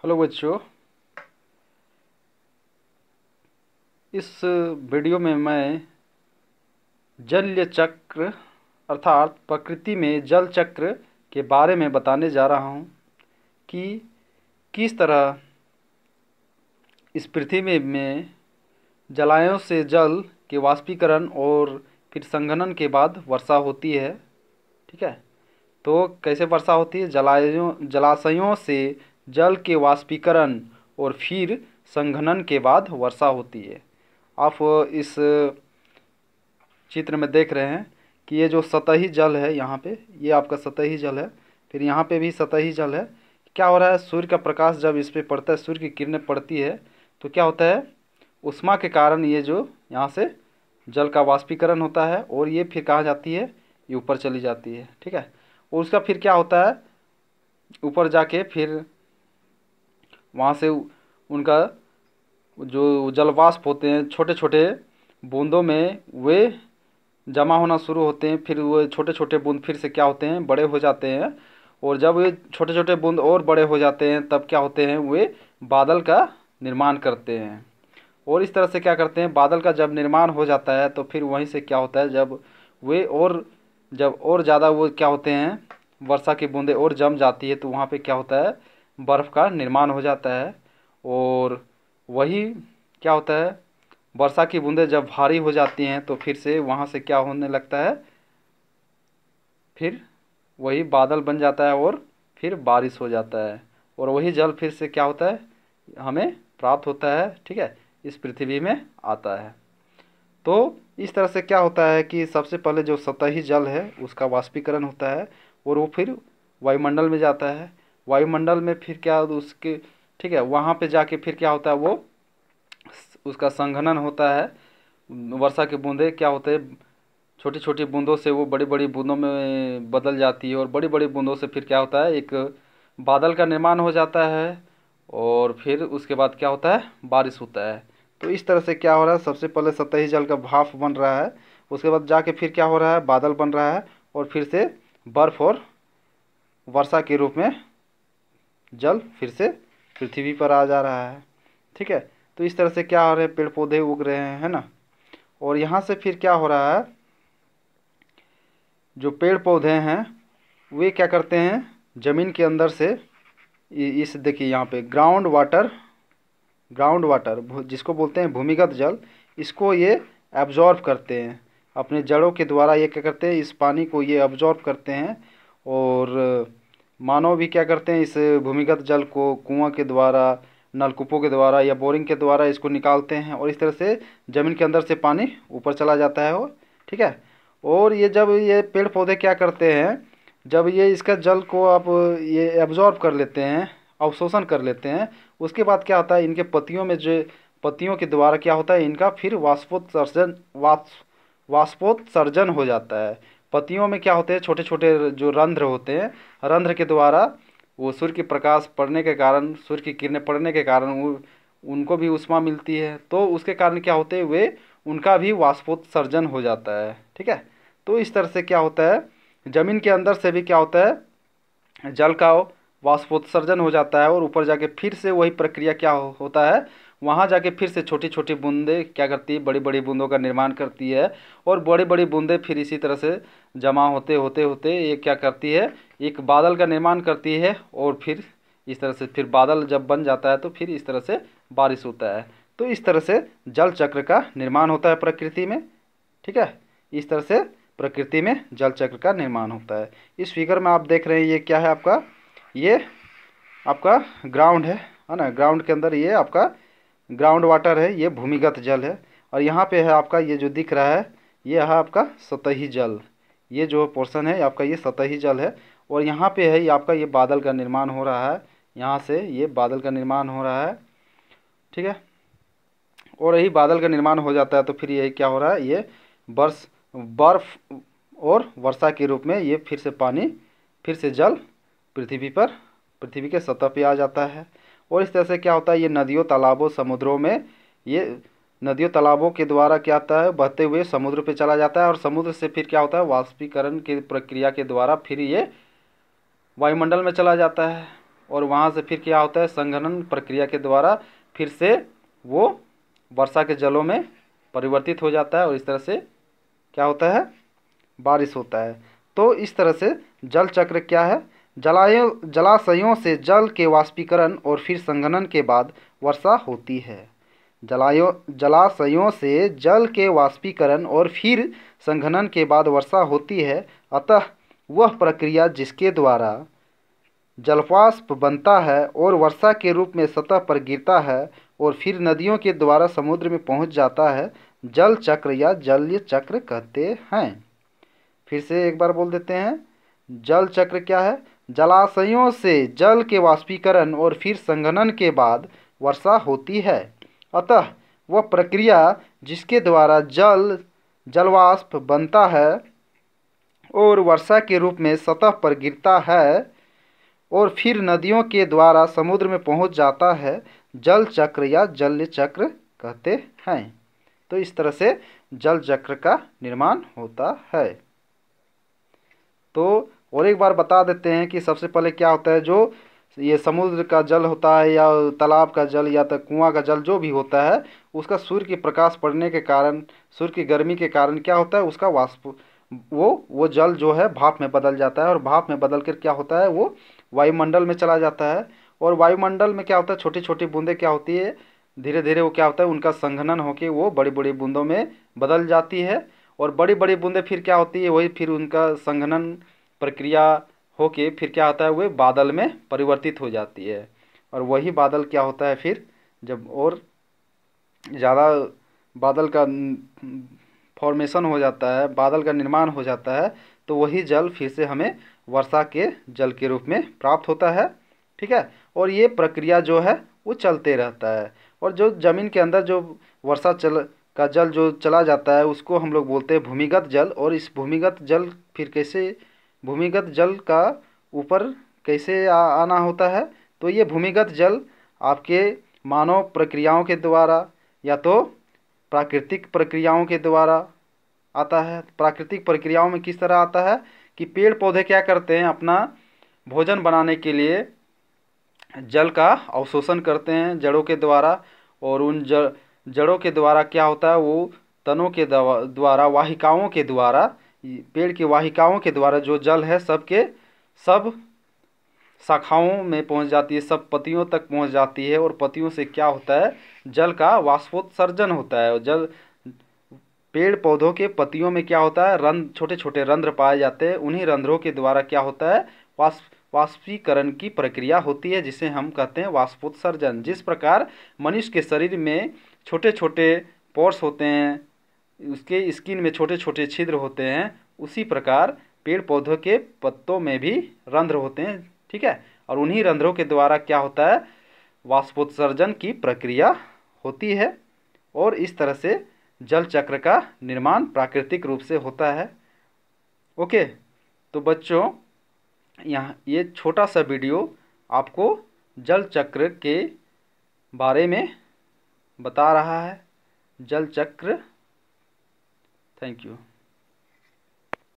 Hello बच्चों। इस video में मैं जलीय चक्र अर्थात प्रकृति में जल चक्र के बारे में बताने जा रहा हूँ कि किस तरह इस पृथ्वी में जलाशयों से जल के वाष्पीकरण और फिर संघनन के बाद वर्षा होती है। ठीक है, तो कैसे वर्षा होती है? जलाशयों से जल के वाष्पीकरण और फिर संघनन के बाद वर्षा होती है। आप इस चित्र में देख रहे हैं कि ये जो सतही जल है, यहाँ पे ये आपका सतही जल है, फिर यहाँ पे भी सतही जल है। क्या हो रहा है? सूर्य का प्रकाश जब इस पे पड़ता है, सूर्य की किरणें पड़ती है, तो क्या होता है? उष्मा के कारण ये जो यहाँ से जल का वाष्पीकरण होता है और ये फिर कहाँ जाती है? ये ऊपर चली जाती है। ठीक है, और उसका फिर क्या होता है? ऊपर जाके फिर वहाँ से उनका जो जलवाष्प होते हैं छोटे छोटे बूंदों में, वे जमा होना शुरू होते हैं। फिर वो छोटे छोटे बूंद फिर से क्या होते हैं? बड़े हो जाते हैं। और जब ये छोटे छोटे बूंद और बड़े हो जाते हैं तब क्या होते हैं? वे बादल का निर्माण करते हैं। और इस तरह से क्या करते हैं? बादल का जब निर्माण हो जाता है तो फिर वहीं से क्या होता है? जब और ज़्यादा वो क्या होते हैं? वर्षा की बूंदें और जम जाती है तो वहाँ पे क्या होता है? बर्फ़ का निर्माण हो जाता है। और वही क्या होता है? वर्षा की बूंदें जब भारी हो जाती हैं तो फिर से वहाँ से क्या होने लगता है? फिर वही बादल बन जाता है और फिर बारिश हो जाता है। और वही जल फिर से क्या होता है? हमें प्राप्त होता है। ठीक है, इस पृथ्वी में आता है। तो इस तरह से क्या होता है कि सबसे पहले जो सतही जल है उसका वाष्पीकरण होता है और वो फिर वायुमंडल में जाता है। वायुमंडल में फिर क्या उसके ठीक है, वहाँ पे जाके फिर क्या होता है? वो उसका संघनन होता है। वर्षा की बूंदें क्या होते हैं? छोटी छोटी बूंदों से वो बड़ी बड़ी बूंदों में बदल जाती है और बड़ी बड़ी बूंदों से फिर क्या होता है? एक बादल का निर्माण हो जाता है और फिर उसके बाद क्या होता है? बारिश होता है। तो इस तरह से क्या हो रहा है? सबसे पहले सतही जल का भाप बन रहा है, उसके बाद जाके फिर क्या हो रहा है? बादल बन रहा है और फिर से बर्फ़ और वर्षा के रूप में जल फिर से पृथ्वी पर आ जा रहा है। ठीक है, तो इस तरह से क्या हो रहा है? पेड़ पौधे उग रहे हैं, है ना। और यहाँ से फिर क्या हो रहा है? जो पेड़ पौधे हैं वे क्या करते हैं? ज़मीन के अंदर से इस देखिए यहाँ पे ग्राउंड वाटर जिसको बोलते हैं भूमिगत जल, इसको ये एब्जॉर्ब करते हैं अपने जड़ों के द्वारा। ये क्या करते हैं? इस पानी को ये एब्जॉर्ब करते हैं। और मानव भी क्या करते हैं? इस भूमिगत जल को कुआं के द्वारा, नलकूपों के द्वारा या बोरिंग के द्वारा इसको निकालते हैं और इस तरह से ज़मीन के अंदर से पानी ऊपर चला जाता है। वो ठीक है। और ये जब ये पेड़ पौधे क्या करते हैं? जब ये इसका जल को आप ये एब्जॉर्ब कर लेते हैं, अवशोषण कर लेते हैं, उसके बाद क्या होता है? इनके पत्तियों में जो पत्तियों के द्वारा क्या होता है? इनका फिर वाष्पोत्सर्जन हो जाता है। पत्तियों में क्या होते हैं? छोटे छोटे जो रंध्र होते हैं, रंध्र के द्वारा वो सूर्य की प्रकाश पड़ने के कारण, सूर्य की किरणें पड़ने के कारण उनको भी ऊष्मा मिलती है, तो उसके कारण क्या होते हैं? वे उनका भी वाष्पोत्सर्जन हो जाता है। ठीक है, तो इस तरह से क्या होता है? ज़मीन के अंदर से भी क्या होता है? जल का वाष्पोत्सर्जन हो जाता है और ऊपर जाके फिर से वही प्रक्रिया क्या होता है? वहाँ जाके फिर से छोटी छोटी बूंदें क्या करती है? बड़ी बड़ी बूंदों का निर्माण करती है और बड़ी बड़ी बूंदें फिर इसी तरह से जमा होते होते होते ये क्या करती है? एक बादल का निर्माण करती है और फिर इस तरह से फिर बादल जब बन जाता है तो फिर इस तरह से बारिश होता है। तो इस तरह से जल चक्र का निर्माण होता है प्रकृति में। ठीक है, इस तरह से प्रकृति में जल चक्र का निर्माण होता है। इस फिगर में आप देख रहे हैं ये क्या है आपका? ये आपका ग्राउंड है ना। ग्राउंड के अंदर ये आपका ग्राउंड वाटर है, ये भूमिगत जल है। और यहाँ पे है आपका ये जो दिख रहा है, ये है आपका सतही जल। ये जो पोर्शन है आपका ये सतही जल है। और यहाँ पे है ये आपका ये बादल का निर्माण हो रहा है, यहाँ से ये बादल का निर्माण हो रहा है। ठीक है, और यही बादल का निर्माण हो जाता है तो फिर ये क्या हो रहा है? ये बर्फ़ और वर्षा के रूप में ये फिर से पानी, फिर से जल पृथ्वी के सतह पे आ जाता है। और इस तरह से क्या होता है? ये नदियों, तालाबों, समुद्रों में, ये नदियों तालाबों के द्वारा क्या आता है? बहते हुए समुद्र पे चला जाता है और समुद्र से फिर क्या होता है? वाष्पीकरण की प्रक्रिया के द्वारा फिर ये वायुमंडल में चला जाता है। और वहाँ से फिर क्या होता है, संघनन प्रक्रिया के द्वारा फिर से वो वर्षा के जलों में परिवर्तित हो जाता है और इस तरह से क्या होता है, बारिश होता है। तो इस तरह से जल चक्र क्या है, जलाशयों से जल के वाष्पीकरण और फिर संघनन के बाद वर्षा होती है। जलाशयों से जल के वाष्पीकरण और फिर संघनन के बाद वर्षा होती है। अतः वह प्रक्रिया जिसके द्वारा जलवाष्प बनता है और वर्षा के रूप में सतह पर गिरता है और फिर नदियों के द्वारा समुद्र में पहुंच जाता है, जल चक्र या जलीय चक्र कहते हैं। फिर से एक बार बोल देते हैं, जल चक्र क्या है, जलाशयों से जल के वाष्पीकरण और फिर संघनन के बाद वर्षा होती है। अतः वह प्रक्रिया जिसके द्वारा जलवाष्प बनता है और वर्षा के रूप में सतह पर गिरता है और फिर नदियों के द्वारा समुद्र में पहुंच जाता है, जल चक्र या जलीय चक्र कहते हैं। तो इस तरह से जल चक्र का निर्माण होता है। तो और एक बार बता देते हैं कि सबसे पहले क्या होता है, जो ये समुद्र का जल होता है या तालाब का जल या तो कुआं का जल जो भी होता है, उसका सूर्य के प्रकाश पड़ने के कारण, सूर्य की गर्मी के कारण क्या होता है, उसका वाष्प वो जल जो है भाप में बदल जाता है और भाप में बदल कर क्या होता है, वो वायुमंडल में चला जाता है। और वायुमंडल में क्या होता है, छोटी छोटी बूंदें क्या होती है, धीरे धीरे वो क्या होता है, उनका संघनन होकर वो बड़ी बड़ी बूंदों में बदल जाती है और बड़ी बड़ी बूंदें फिर क्या होती है, वही फिर उनका संघनन प्रक्रिया होके फिर क्या होता है, वो बादल में परिवर्तित हो जाती है। और वही बादल क्या होता है, फिर जब और ज़्यादा बादल का फॉर्मेशन हो जाता है, बादल का निर्माण हो जाता है, तो वही जल फिर से हमें वर्षा के जल के रूप में प्राप्त होता है। ठीक है, और ये प्रक्रिया जो है वो चलते रहता है। और जो ज़मीन के अंदर जो वर्षा का जल जो चला जाता है उसको हम लोग बोलते हैं भूमिगत जल। और इस भूमिगत जल फिर कैसे, भूमिगत जल का ऊपर कैसे आना होता है, तो ये भूमिगत जल आपके मानव प्रक्रियाओं के द्वारा या तो प्राकृतिक प्रक्रियाओं के द्वारा आता है। प्राकृतिक प्रक्रियाओं में किस तरह आता है कि पेड़ पौधे क्या करते हैं, अपना भोजन बनाने के लिए जल का अवशोषण करते हैं जड़ों के द्वारा, और उन जड़ों के द्वारा क्या होता है, वो तनों के द्वारा वाहिकाओं के द्वारा, पेड़ की वाहिकाओं के द्वारा जो जल है सबके सब शाखाओं में पहुंच जाती है, सब पत्तियों तक पहुंच जाती है और पत्तियों से क्या होता है, जल का वाष्पोत्सर्जन होता है। और जल पेड़ पौधों के पत्तियों में क्या होता है, रंध्र, छोटे छोटे रंध्र पाए जाते हैं। उन्हीं रंध्रों के द्वारा क्या होता है, वाष्पीकरण की प्रक्रिया होती है, जिसे हम कहते हैं वाष्पोत्सर्जन। जिस प्रकार मनुष्य के शरीर में छोटे छोटे पोर्स होते हैं, उसके स्किन में छोटे छोटे छिद्र होते हैं, उसी प्रकार पेड़ पौधों के पत्तों में भी रंध्र होते हैं। ठीक है, और उन्हीं रंध्रों के द्वारा क्या होता है, वाष्पोत्सर्जन की प्रक्रिया होती है। और इस तरह से जल चक्र का निर्माण प्राकृतिक रूप से होता है। ओके, तो बच्चों यहाँ ये छोटा सा वीडियो आपको जल चक्र के बारे में बता रहा है। जल चक्र, थैंक यू।